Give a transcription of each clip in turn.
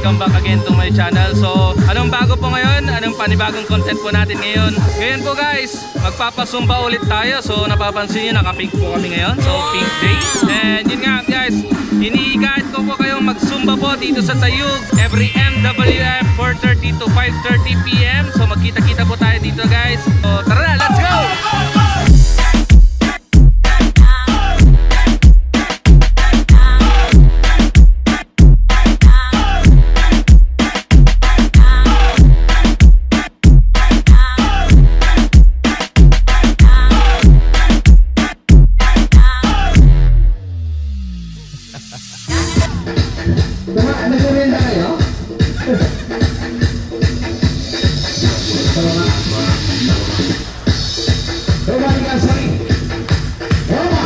welcome back again to my channel. So, anong bago po ngayon? Anong panibagong content po natin ngayon? Ngayon po guys, magpapasumba ulit tayo. So, napapansin nyo, naka-pink po kami ngayon. So, pink day. And yun nga guys, iniigaan ko po kayong magsumba po dito sa Tayug. Every MWF 4:30 to 5:30 PM. So, magkita-kita po tayo dito guys. So, tara na, let's go! Nagmerienda kayo? Balik ka sa rin. Roma!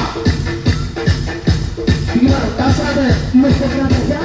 Tingnan, tasa natin. Lusok natin siya.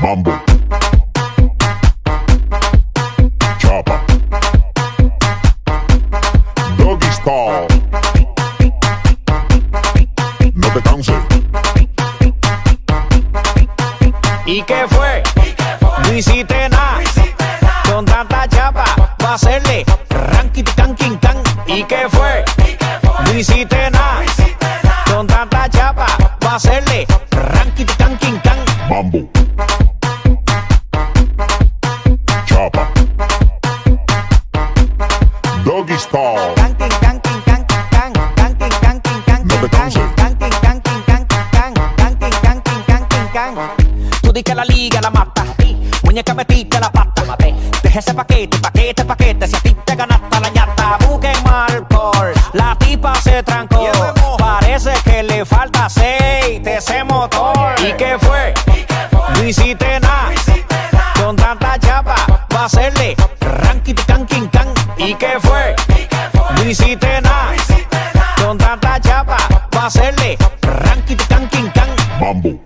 Mambo, Chapa, Doggy Style, no te canses. ¿Y qué fue? No hiciste nada. Con tanta chapa va a hacerle ranking can king can. ¿Y qué fue? No hiciste nada. Con tanta chapa va a hacerle ranking can king can. Mambo, Chapa, Doggy Style, Can king can king can can can king can king can no te can canses. can king can king can can can king can king can king can. Tú di que la liga la mata. Muñeca metiste la pata. Deja ese paquete, paquete, paquete. Si a ti te ganaste la ñata, busquen mal por. La tipa se trancó. Parece que le falta aceite ese motor. ¿Y qué fue? No hiciste nada. Con tanta chapa va a hacerle ranking can king can. ¿Y qué fue? No hiciste nada. Con tanta chapa va a hacerle ranking can king can. Mambo,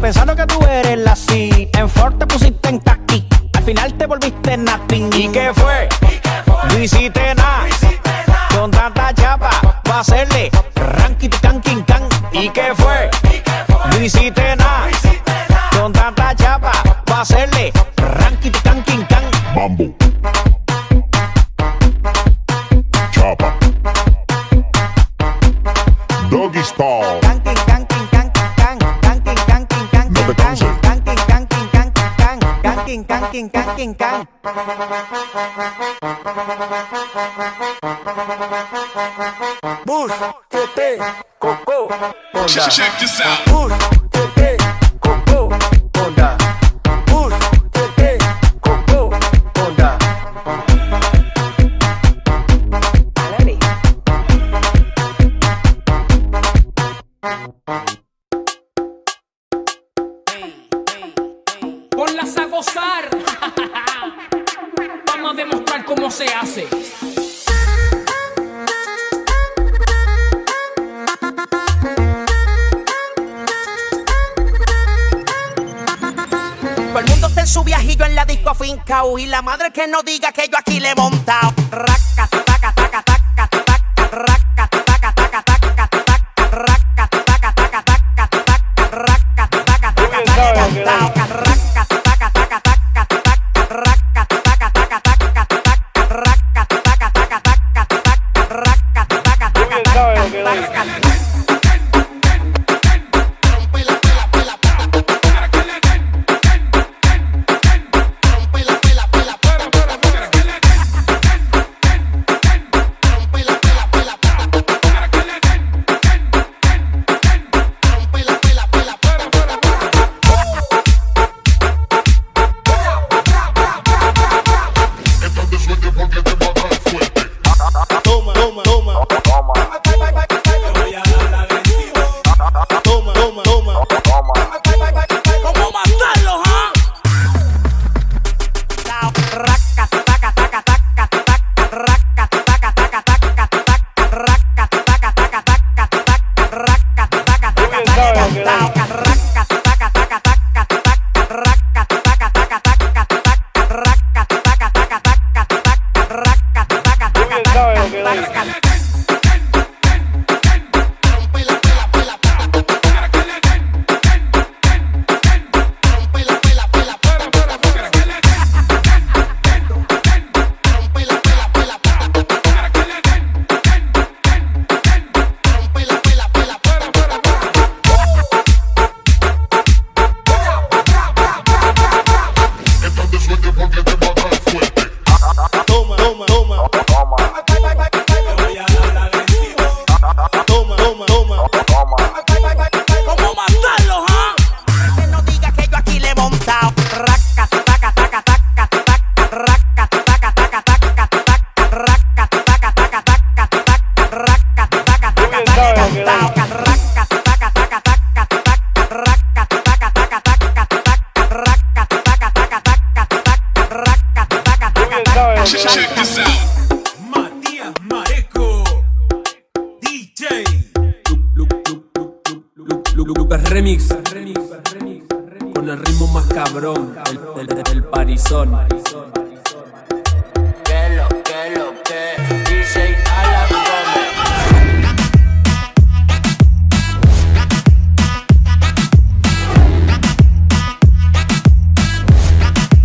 Pensando que tú eres la C. En Ford te pusiste en taqui. Al final te volviste nothing. ¿Y qué fue? No hiciste nada. Con tanta chapa va a hacerle ranking canking can. ¿Y qué fue? No hiciste nada. Con tanta chapa va a hacerle ranking canking can. Mambo. Chopper. Doggy style. Canking canking canking can. Canking canking canking No te can. canses. Canking canking canking can. Canking canking canking can. Bush, tete, coco, onda. Check this out. Bush, tete, coco, onda. Bush, tete, coco, onda. Ponlas a gozar. Vamos a demostrar cómo se hace. Todo el mundo está en su viajillo en la disco afincao. Y la madre que no diga que yo aquí le he montao. Raca, taca, taca, taca, taca, raca, taca, taca, taca, taca, raca, taca, taca, taca, taca, raca, taca, taca, taca, montao. Raca, taca, taca, taca, taca, raca, taca, taca, taca, taca, raca, taca, taca, taca, taca, raca, taca, taca, taca, taca. Check this out. Matías Mareco, DJ. Lucas Remix. Con el ritmo más cabrón, el parizón. Que lo que DJ Alan Gómez.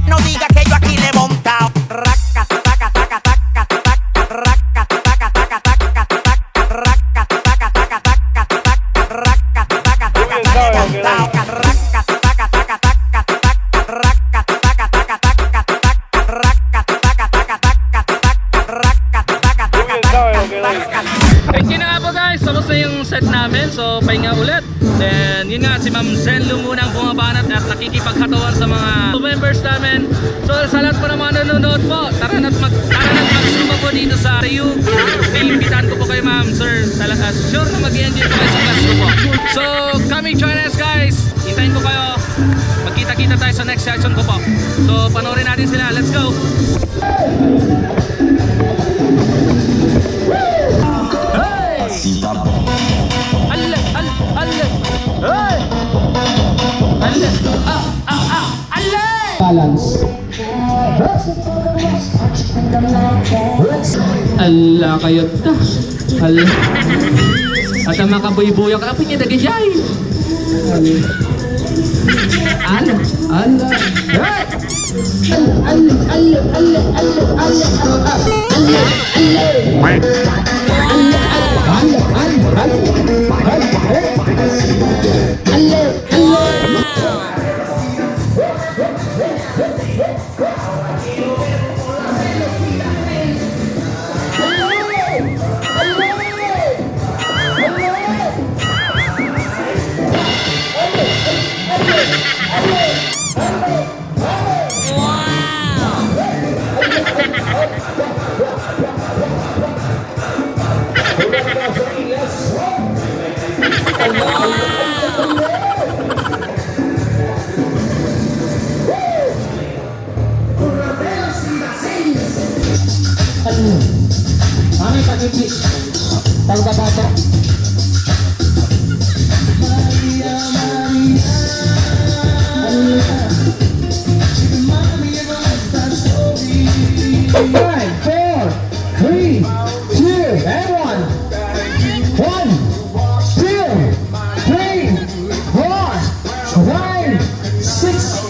No diga que yo aquí le he montao. Raca, taca, taca, taca, taca, raca, taca, taca, taca, taca, raca, taca, taca, taca, taca, raca, taca, taca, taca, montao. Raca, taca, taca, taca, taca, raca, taca, taca, taca, taca, raca, taca, taca, taca, taca, raca, taca, taca, taca, taca. Thank you na nga po guys, tapos na yung set namin, so pahinga ulit. Then yun nga, si Ma'am Zen Lumunang bumabanat at nakikipagkatawan sa mga members namin. So sa lahat po ng mga nanonood po, tara na't magsumba po dito sa Ryuk. Iimbitahan ko po kayo Ma'am Sir, sure na mag-i-enjoy po kayo sa class ko po. So come join us guys, hintayin ko kayo. Magkita-kita tayo sa next section ko po. So panoorin natin sila, let's go! Hey! makayot ta. Hala. At ang makabuy-buya ka, apin niya dagajay. Ano? Ano? Hey! Mami, pag-ibig. Pag-babato. Five, four, three, two, and one. 1, 2, 3, 4, 5, 6.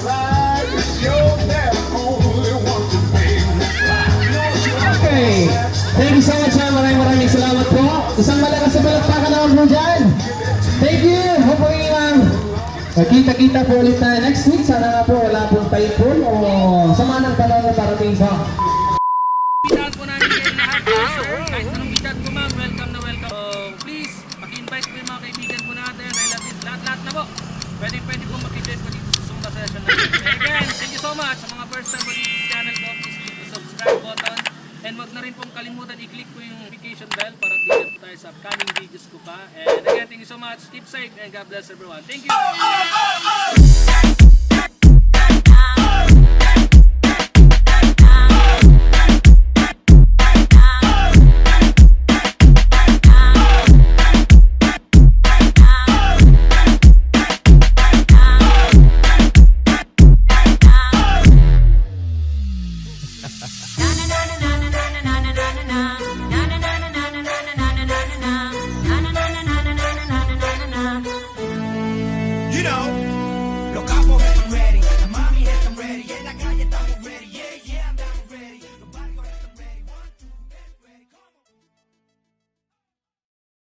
Okay. Thank you so much, ha. Maraming salamat po. Isang malakas sa balakpakan naman po dyan. Thank you. Hopefully, kita-kita po ulit tayo next week. Sana nga po wala pong typhoon o sama ng panahon na parating sa. Bidahan po namin kayo lahat, sir. Kahit anong bidahan po ma'am, welcome na welcome. So, please, paki-invite po yung mga kaibigan po natin, relatives, lahat-lahat na po. Pwede po makijoin po dito sa Zumba session natin. And again, thank you so much sa mga first time po dito sa channel ko. Please click the subscribe button. And wag na rin pong kalimutan i-click po yung notification bell para updated po tayo sa upcoming videos ko pa. And again, thank you so much. Keep safe and God bless everyone. Thank you!